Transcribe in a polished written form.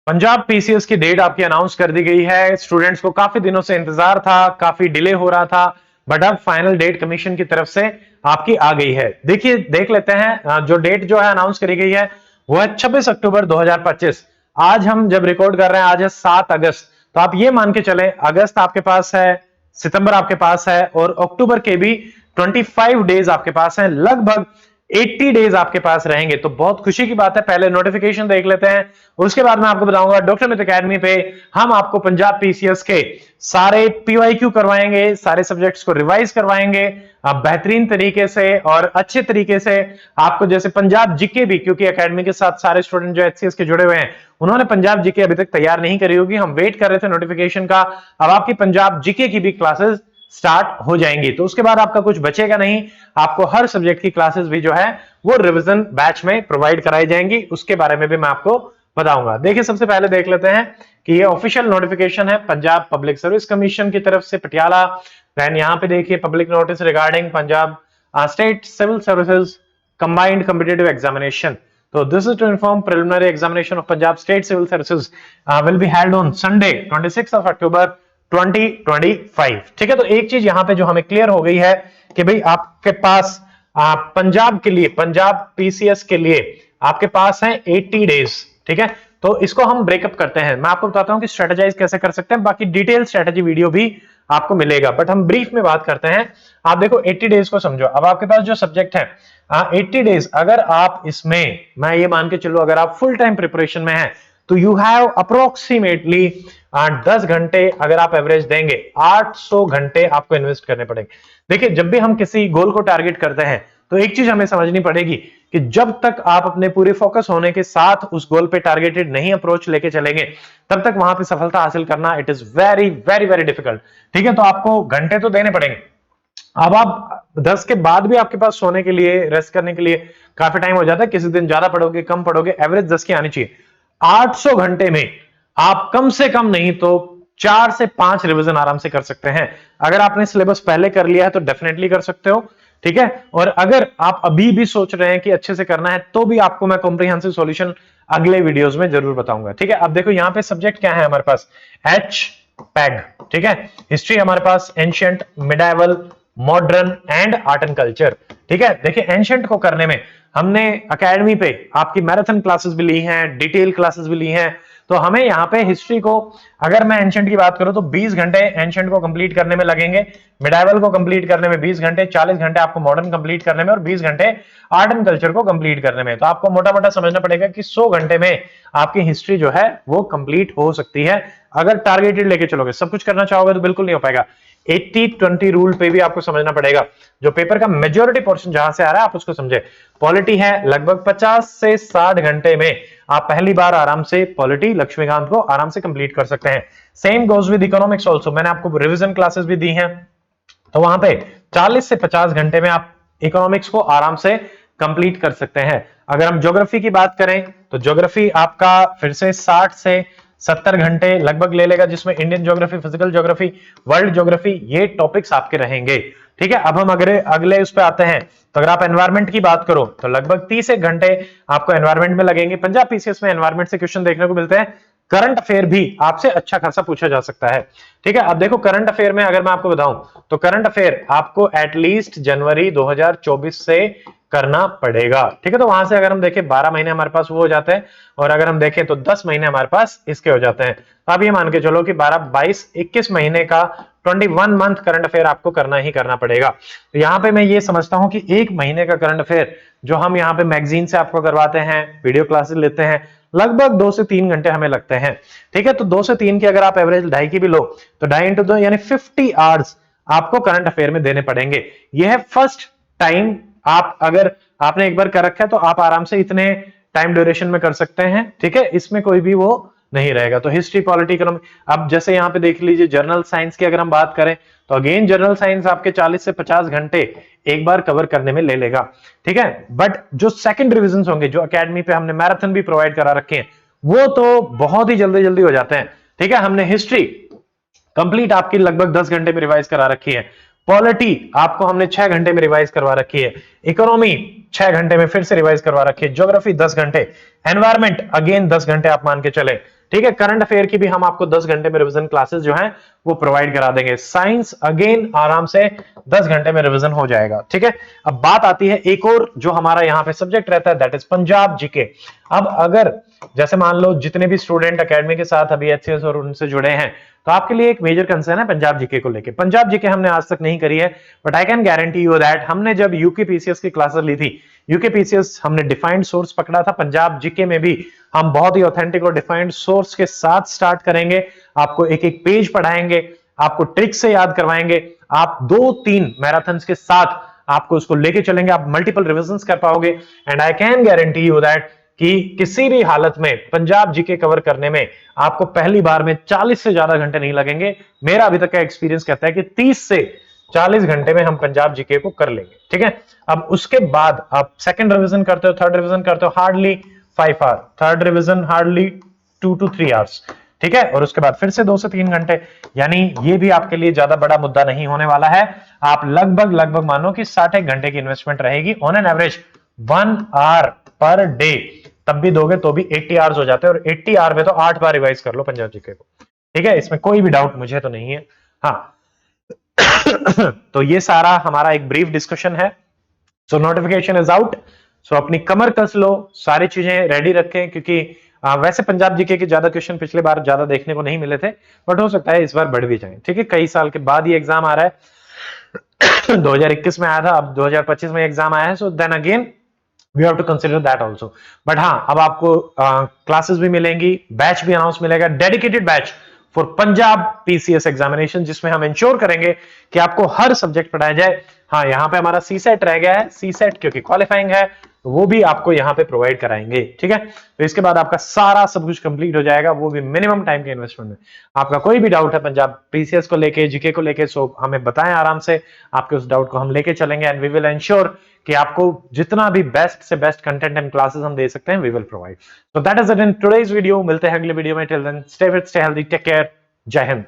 Punjab PCS की date आपकी announce कर दी गई है। स्टूडेंट्स को काफी दिनों से इंतजार था, काफी डिले हो रहा था, बट अब फाइनल डेट कमीशन की तरफ से आपकी आ गई है। देखिए देख लेते हैं, जो डेट जो है अनाउंस करी गई है वो है 26 अक्टूबर 2025। आज हम जब रिकॉर्ड कर रहे हैं आज है 7 अगस्त, तो आप ये मान के चले अगस्त आपके पास है, सितंबर आपके पास है और अक्टूबर के भी 25 डेज आपके पास है, लगभग 80 डेज आपके पास रहेंगे। तो बहुत खुशी की बात है। पहले नोटिफिकेशन देख लेते हैं, उसके बाद मैं आपको बताऊंगा डॉक्टर मित्र एकेडमी पे हम आपको पंजाब पीसीएस के सारे पीवाईक्यू करवाएंगे, सारे सब्जेक्ट्स को रिवाइज करवाएंगे बेहतरीन तरीके से और अच्छे तरीके से। आपको जैसे पंजाब जीके भी, क्योंकि एकेडमी के साथ सारे स्टूडेंट जो एचसीएस के जुड़े हुए हैं उन्होंने पंजाब जीके अभी तक तैयार नहीं करी होगी, हम वेट कर रहे थे नोटिफिकेशन का। अब आपकी पंजाब जीके की भी क्लासेस स्टार्ट हो जाएंगी, तो उसके बाद आपका कुछ बचेगा नहीं। आपको हर सब्जेक्ट की क्लासेस भी जो है वो रिवीजन बैच में प्रोवाइड कराई जाएंगी, उसके बारे में भी मैं आपको बताऊंगा। देखिए सबसे पहले देख लेते हैं कि ये ऑफिशियल नोटिफिकेशन है पंजाब पब्लिक सर्विस कमीशन की तरफ से पटियाला। देन यहाँ पे देखिए public notice regarding Punjab state civil services combined competitive examination. So this is to inform preliminary examination of Punjab State Civil Services will be held on Sunday 26th of October 2025। ठीक है, तो एक चीज यहां पे जो हमें क्लियर हो गई है कि भाई आपके पास पंजाब के लिए, पंजाब पीसीएस के लिए आपके पास है 80 डेज। ठीक है, तो इसको हम ब्रेकअप करते हैं। मैं आपको बताता हूं कि स्ट्रेटेजाइज कैसे कर सकते हैं, बाकी डिटेल स्ट्रेटेजी वीडियो भी आपको मिलेगा, बट हम ब्रीफ में बात करते हैं। आप देखो 80 डेज को समझो। अब आपके पास जो सब्जेक्ट है 80 डेज, अगर आप इसमें, मैं ये मान के चलो अगर आप फुल टाइम प्रिपरेशन में हैं तो यू हैव अप्रोक्सीमेटली 10 घंटे अगर आप एवरेज देंगे 800 घंटे आपको इन्वेस्ट करने पड़ेंगे। देखिए जब भी हम किसी गोल को टारगेट करते हैं तो एक चीज हमें समझनी पड़ेगी कि जब तक आप अपने पूरे फोकस होने के साथ उस गोल पे टारगेटेड नहीं अप्रोच लेके चलेंगे तब तक वहां पे सफलता हासिल करना it is very very very difficult. ठीक है, तो आपको घंटे तो देने पड़ेंगे। अब आप 10 के बाद भी आपके पास सोने के लिए, रेस्ट करने के लिए काफी टाइम हो जाता है। किसी दिन ज्यादा पढ़ोगे, कम पढ़ोगे, एवरेज 10 की आनी चाहिए। 800 घंटे में आप कम से कम नहीं तो 4 से 5 रिवीजन आराम से कर सकते हैं। अगर आपने सिलेबस पहले कर लिया है तो डेफिनेटली कर सकते हो। ठीक है, और अगर आप अभी भी सोच रहे हैं कि अच्छे से करना है तो भी आपको मैं कॉम्प्रिहेंसिव सॉल्यूशन अगले वीडियोस में जरूर बताऊंगा। ठीक है, अब देखो यहां पे सब्जेक्ट क्या है हमारे पास, एच पैग। ठीक है, हिस्ट्री हमारे पास ancient, medieval, modern and art and culture. ठीक है, देखिए एंशिएंट को करने में हमने एकेडमी पे आपकी मैराथन क्लासेस भी ली हैं, डिटेल क्लासेस भी ली हैं। तो हमें यहाँ पे हिस्ट्री को, अगर मैं एंशिएंट की बात करूं तो 20 घंटे एंशिएंट को कंप्लीट करने में लगेंगे, मिडाइवल को कंप्लीट करने में 20 घंटे, 40 घंटे आपको मॉडर्न कंप्लीट करने में और 20 घंटे आर्ट एंड कल्चर को कंप्लीट करने में। तो आपको मोटा मोटा समझना पड़ेगा कि 100 घंटे में आपकी हिस्ट्री जो है वो कंप्लीट हो सकती है। अगर टारगेटेड लेके चलोगे, सब कुछ करना चाहोगे तो बिल्कुल नहीं हो पाएगा। 80-20 रूल पे भी आपको समझना पड़ेगा। जो पेपर का मेजॉरिटी पोर्शन जहां से आ रहा है आप उसको समझे। पॉलिटी है लगभग 50 से 60 घंटे में आप पहली बार आराम से पॉलिटी लक्ष्मीकांत को आराम से कंप्लीट कर सकते हैं। Same goes with economics also. मैंने आपको रिवीजन क्लासेस भी दी हैं, तो वहां पे 40 से 50 घंटे में आप इकोनॉमिक्स को आराम से कंप्लीट कर सकते हैं। अगर हम ज्योग्राफी की बात करें तो ज्योग्राफी आपका फिर से 60 से 70 घंटे लगभग ले लेगा, जिसमें Indian geography, physical geography, world geography, ये टॉपिक्स आपके रहेंगे। ठीक है, अब हम अगले उस पे आते हैं। तो अगर आप एनवायरमेंट की बात करो तो लगभग 30 घंटे आपको एनवायरमेंट में लगेंगे। पंजाब पीसीएस में एनवायरमेंट से क्वेश्चन देखने को मिलते हैं। करंट अफेयर भी आपसे अच्छा खासा पूछा जा सकता है। ठीक है, अब देखो करंट अफेयर में अगर मैं आपको बताऊं तो करंट अफेयर आपको एटलीस्ट जनवरी 2024 से करना पड़ेगा। ठीक है, तो वहां से अगर हम देखें 12 महीने हमारे पास वो हो जाते हैं, और अगर हम देखें तो 10 महीने हमारे पास इसके हो जाते हैं। तो आप ये मान के चलो कि 12, 22, 21 महीने का 21 मंथ करंट अफेयर आपको करना ही करना पड़ेगा। तो यहाँ पे मैं ये समझता हूं कि एक महीने का करंट अफेयर जो हम यहाँ पे मैगजीन से आपको करवाते हैं, वीडियो क्लासेस लेते हैं, लगभग 2 से 3 घंटे हमें लगते हैं। ठीक है, तो 2 से 3 की अगर आप एवरेज 2.5 की भी लो तो 2.5 इंटू 2 यानी 50 आवर्स आपको करंट अफेयर में देने पड़ेंगे। यह है फर्स्ट टाइम। आप अगर आपने एक बार कर रखा है तो आप आराम से इतने टाइम ड्यूरेशन में कर सकते हैं। ठीक है, इसमें कोई भी वो नहीं रहेगा। तो हिस्ट्री, पॉलिटी, इकोनॉमी। अब जैसे यहाँ पे देख लीजिए जनरल साइंस की अगर हम बात करें तो अगेन जनरल साइंस आपके 40 से 50 घंटे एक बार कवर करने में ले लेगा। ठीक है, बट जो सेकंड रिविजन होंगे, जो एकेडमी पे हमने मैराथन भी प्रोवाइड करा रखे हैं, वो तो बहुत ही जल्दी जल्दी हो जाते हैं। ठीक है, हमने हिस्ट्री कंप्लीट आपकी लगभग 10 घंटे में रिवाइज करा रखी है। पॉलिटी आपको हमने 6 घंटे में रिवाइज करवा रखी है। इकोनॉमी 6 घंटे में फिर से रिवाइज करवा रखी है। ज्योग्राफी 10 घंटे। एनवायरमेंट अगेन 10 घंटे आप मान के चले। ठीक है। करंट अफेयर की भी हम आपको 10 घंटे में रिवीजन क्लासेस जो हैं वो प्रोवाइड करा देंगे। साइंस अगेन आराम से 10 घंटे में रिवीजन हो जाएगा। ठीक है। अब बात आती है एक और जो हमारा यहाँ पे सब्जेक्ट रहता है, दैट इज पंजाब जीके। अब अगर जैसे मान लो जितने भी स्टूडेंट एकेडमी के साथ अभी एचसीएस और उनसे जुड़े हैं, तो आपके लिए एक मेजर कंसर्न है पंजाब जीके को लेके। पंजाब जीके हमने आज तक नहीं करी है, but I can guarantee you that हमने जब यूके पीसीएस की क्लासेस ली थी, यूके पीसीएस हमने डिफाइंड सोर्स पकड़ा था, पंजाब जीके में भी हम बहुत ही ऑथेंटिक और डिफाइंड सोर्स के साथ स्टार्ट करेंगे। आपको एक एक पेज पढ़ाएंगे, आपको ट्रिक से याद करवाएंगे, आप 2-3 मैराथन्स के साथ आपको उसको लेके चलेंगे, आप मल्टीपल रिविजन्स कर पाओगे। And I can guarantee you that कि किसी भी हालत में पंजाब जीके कवर करने में आपको पहली बार में 40 से ज्यादा घंटे नहीं लगेंगे। मेरा अभी तक का एक्सपीरियंस कहता है कि 30 से 40 घंटे में हम पंजाब जीके को कर लेंगे। ठीक है। अब उसके बाद आप सेकंड रिवीजन करते हो, थर्ड रिवीजन करते हो, hardly 5 hour, third revision hardly 2 to 3 hours. ठीक है। और उसके बाद फिर से 2 से 3 घंटे, यानी ये भी आपके लिए ज्यादा बड़ा मुद्दा नहीं होने वाला है। आप लगभग मानो कि 60 घंटे की इन्वेस्टमेंट रहेगी on an average 1 hour per day. तब भी दोगे तो भी 80 आवर्स हो जाते हैं, और 80 आवर में तो 8 बार रिवाइज कर लो पंजाब जीके को। ठीक है। इसमें कोई भी डाउट मुझे तो नहीं है। हाँ तो ये सारा हमारा एक ब्रीफ डिस्कशन है। So notification is out. So अपनी कमर कस लो, सारी चीजें रेडी रखें, क्योंकि वैसे पंजाब जीके के ज्यादा क्वेश्चन पिछले बार ज्यादा देखने को नहीं मिले थे, बट हो सकता है इस बार बढ़ भी जाए। ठीक है। कई साल के बाद ये एग्जाम आ रहा है 2021 में आया था, अब 2025 में एग्जाम आया है। So then again we have to consider that also. But हाँ, अब आपको क्लासेस भी मिलेंगी, बैच भी अनाउंस मिलेगा, dedicated batch for Punjab PCS examination, जिसमें हम इंश्योर करेंगे कि आपको हर सब्जेक्ट पढ़ाया जाए। हाँ, यहाँ पे हमारा सी सेट रह गया है, सी सेट क्योंकि क्वालिफाइंग है, तो वो भी आपको यहाँ पे प्रोवाइड कराएंगे। ठीक है। तो इसके बाद आपका सारा सब कुछ कंप्लीट हो जाएगा, वो भी मिनिमम टाइम के इन्वेस्टमेंट में। आपका कोई भी डाउट है पंजाब पीसीएस को लेके, जीके को लेके, सो हमें बताएं आराम से, आपके उस डाउट को हम लेके चलेंगे। एंड वी विल एंश्योर कि आपको जितना भी बेस्ट से बेस्ट कंटेंट एंड क्लासेस हम दे सकते हैं, we will provide. So that is it in today's video. मिलते हैं अगले वीडियो में। Till then stay fit, stay healthy, take care, Jai Hind.